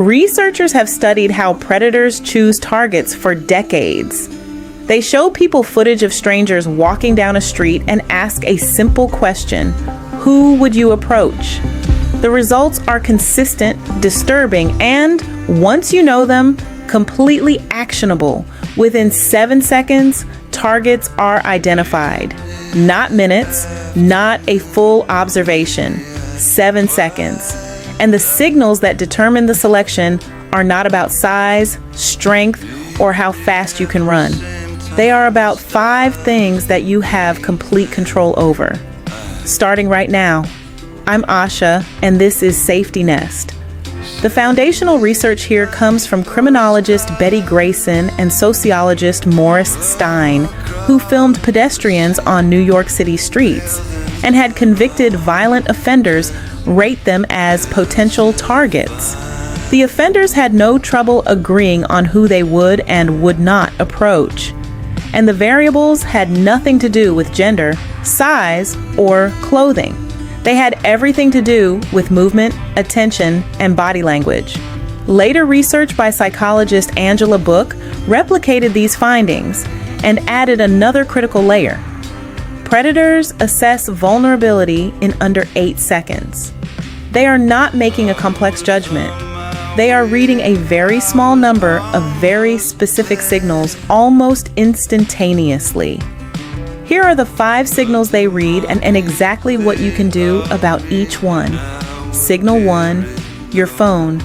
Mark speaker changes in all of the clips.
Speaker 1: Researchers have studied how predators choose targets for decades. They show people footage of strangers walking down a street and ask a simple question: who would you approach? The results are consistent, disturbing, and, once you know them, completely actionable. Within 7 seconds, targets are identified. Not minutes, not a full observation. 7 seconds. And the signals that determine the selection are not about size, strength, or how fast you can run. They are about 5 things that you have complete control over. Starting right now, I'm Asha, and this is Safety Nest. The foundational research here comes from criminologist Betty Grayson and sociologist Morris Stein, who filmed pedestrians on New York City streets and had convicted violent offenders rate them as potential targets. The offenders had no trouble agreeing on who they would and would not approach. And the variables had nothing to do with gender, size, or clothing. They had everything to do with movement, attention, and body language. Later research by psychologist Angela Book replicated these findings and added another critical layer. Predators assess vulnerability in under 8 seconds. They are not making a complex judgment. They are reading a very small number of very specific signals almost instantaneously. Here are the 5 signals they read and exactly what you can do about each one. Signal 1, your phone.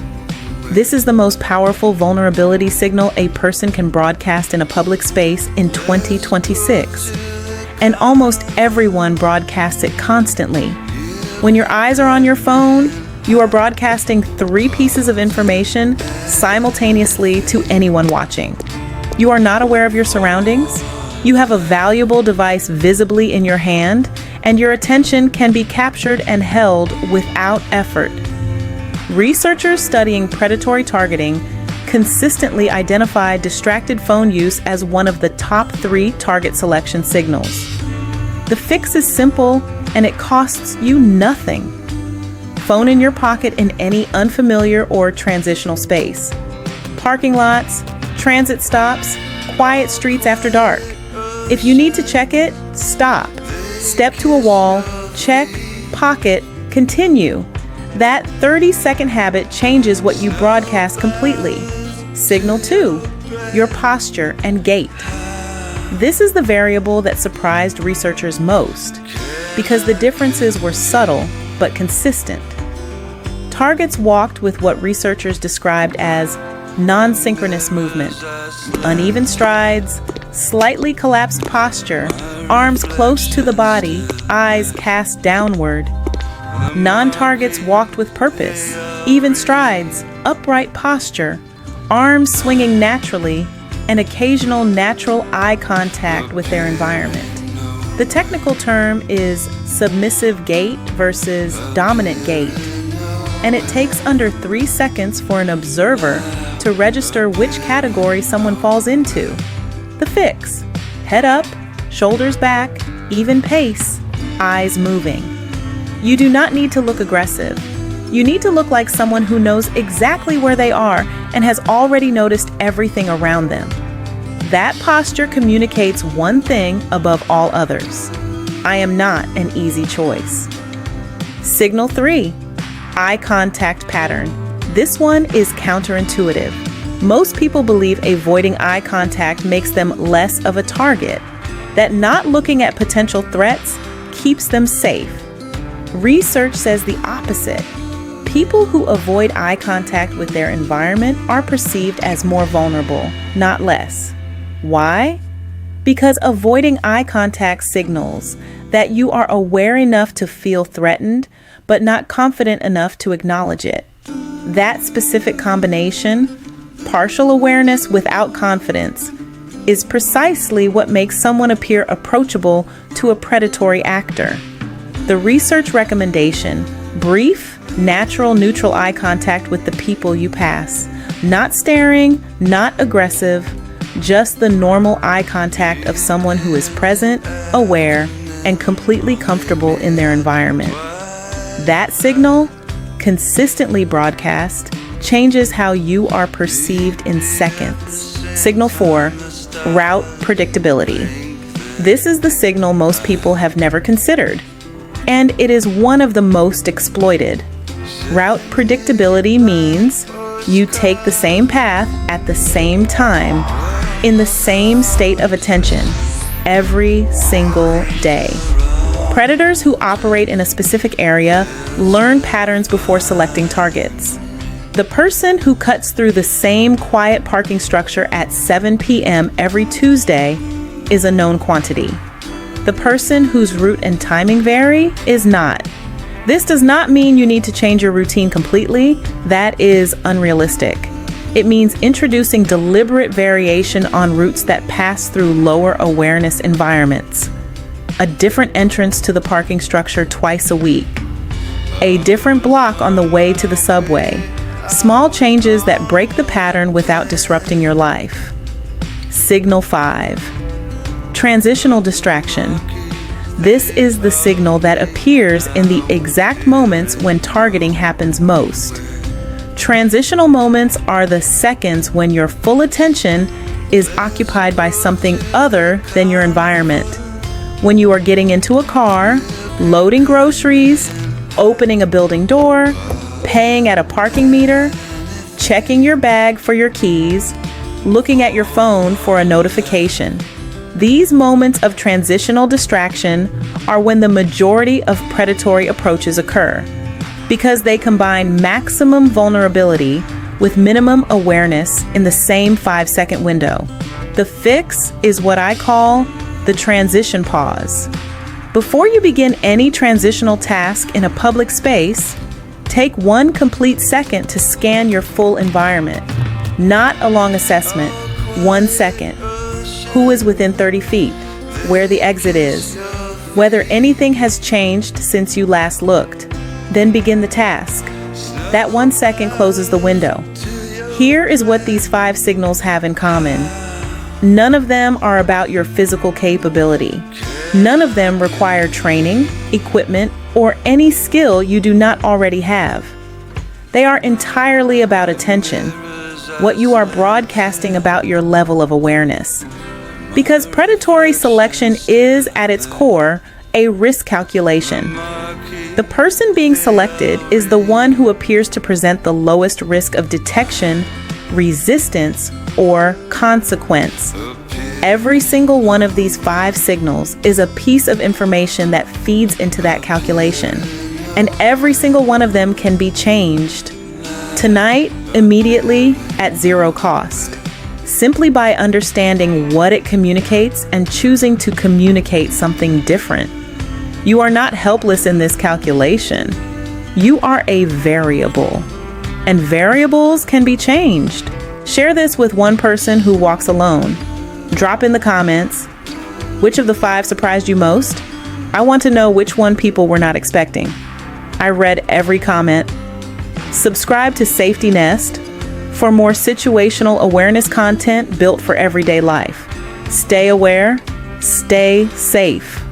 Speaker 1: This is the most powerful vulnerability signal a person can broadcast in a public space in 2026. And almost everyone broadcasts it constantly. When your eyes are on your phone, you are broadcasting 3 pieces of information simultaneously to anyone watching. You are not aware of your surroundings. You have a valuable device visibly in your hand, and your attention can be captured and held without effort. Researchers studying predatory targeting consistently identified distracted phone use as one of the top 3 target selection signals. The fix is simple, and it costs you nothing. Phone in your pocket in any unfamiliar or transitional space. Parking lots, transit stops, quiet streets after dark. If you need to check it, stop. Step to a wall, check, pocket, continue. That 30-second habit changes what you broadcast completely. Signal 2, your posture and gait. This is the variable that surprised researchers most, because the differences were subtle but consistent. Targets walked with what researchers described as non-synchronous movement, uneven strides, slightly collapsed posture, arms close to the body, eyes cast downward. Non-targets walked with purpose, even strides, upright posture, arms swinging naturally, and occasional natural eye contact with their environment. The technical term is submissive gait versus dominant gait, and it takes under 3 seconds for an observer to register which category someone falls into. The fix: head up, shoulders back, even pace, eyes moving. You do not need to look aggressive. You need to look like someone who knows exactly where they are and has already noticed everything around them. That posture communicates one thing above all others: I am not an easy choice. Signal 3, eye contact pattern. This one is counterintuitive. Most people believe avoiding eye contact makes them less of a target, that not looking at potential threats keeps them safe. Research says the opposite. People who avoid eye contact with their environment are perceived as more vulnerable, not less. Why? Because avoiding eye contact signals that you are aware enough to feel threatened, but not confident enough to acknowledge it. That specific combination, partial awareness without confidence, is precisely what makes someone appear approachable to a predatory actor. The research recommendation: brief, natural, neutral eye contact with the people you pass. Not staring, not aggressive, just the normal eye contact of someone who is present, aware, and completely comfortable in their environment. That signal, consistently broadcast, changes how you are perceived in seconds. Signal 4, route predictability. This is the signal most people have never considered, and it is one of the most exploited. Route predictability means you take the same path at the same time, in the same state of attention, every single day. Predators who operate in a specific area learn patterns before selecting targets. The person who cuts through the same quiet parking structure at 7 p.m. every Tuesday is a known quantity. The person whose route and timing vary is not. This does not mean you need to change your routine completely. That is unrealistic. It means introducing deliberate variation on routes that pass through lower awareness environments. A different entrance to the parking structure twice a week. A different block on the way to the subway. Small changes that break the pattern without disrupting your life. Signal 5. Transitional distraction. This is the signal that appears in the exact moments when targeting happens most. Transitional moments are the seconds when your full attention is occupied by something other than your environment. When you are getting into a car, loading groceries, opening a building door, paying at a parking meter, checking your bag for your keys, looking at your phone for a notification. These moments of transitional distraction are when the majority of predatory approaches occur, because they combine maximum vulnerability with minimum awareness in the same 5-second window. The fix is what I call the transition pause. Before you begin any transitional task in a public space, take 1 complete second to scan your full environment. Not a long assessment, 1 second. Who is within 30 feet? Where the exit is? Whether anything has changed since you last looked. Then begin the task. That 1 second closes the window. Here is what these 5 signals have in common. None of them are about your physical capability. None of them require training, equipment, or any skill you do not already have. They are entirely about attention, what you are broadcasting about your level of awareness. Because predatory selection is, at its core, a risk calculation. The person being selected is the one who appears to present the lowest risk of detection, resistance, or consequence. Every single one of these 5 signals is a piece of information that feeds into that calculation, and every single one of them can be changed tonight, immediately, at 0 cost, simply by understanding what it communicates and choosing to communicate something different. You are not helpless in this calculation. You are a variable, and variables can be changed. Share this with one person who walks alone. Drop in the comments, which of the 5 surprised you most? I want to know which one people were not expecting. I read every comment. Subscribe to Safety Nest for more situational awareness content built for everyday life. Stay aware, stay safe.